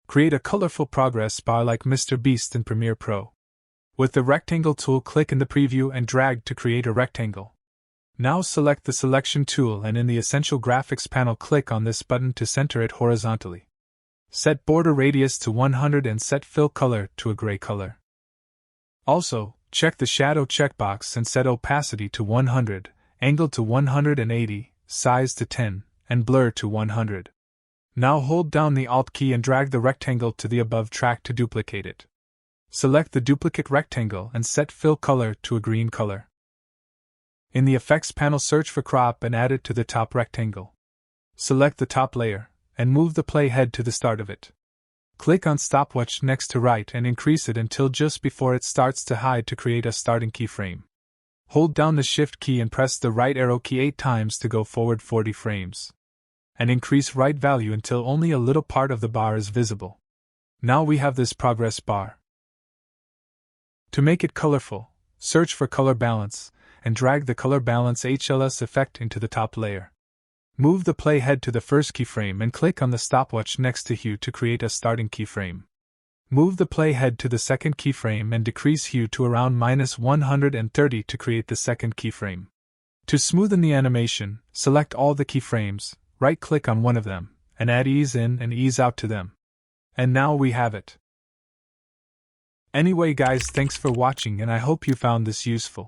Create a colorful progress bar like Mr. Beast in Premiere Pro. With the rectangle tool, click in the preview and drag to create a rectangle. Now select the selection tool and in the Essential Graphics panel click on this button to center it horizontally. Set border radius to 100 and set fill color to a gray color. Also, check the shadow checkbox and set opacity to 100, angle to 180, size to 10, and blur to 100. Now hold down the Alt key and drag the rectangle to the above track to duplicate it. Select the duplicate rectangle and set fill color to a green color. In the Effects panel, search for crop and add it to the top rectangle. Select the top layer, and move the playhead to the start of it. Click on stopwatch next to right and increase it until just before it starts to hide to create a starting keyframe. Hold down the Shift key and press the right arrow key 8 times to go forward 40 frames. And increase right value until only a little part of the bar is visible. Now we have this progress bar. To make it colorful, search for color balance, and drag the color balance HLS effect into the top layer. Move the playhead to the first keyframe and click on the stopwatch next to hue to create a starting keyframe. Move the playhead to the second keyframe and decrease hue to around -130 to create the second keyframe. To smoothen the animation, select all the keyframes, right-click on one of them, and add ease in and ease out to them. And now we have it. Anyway guys, thanks for watching and I hope you found this useful.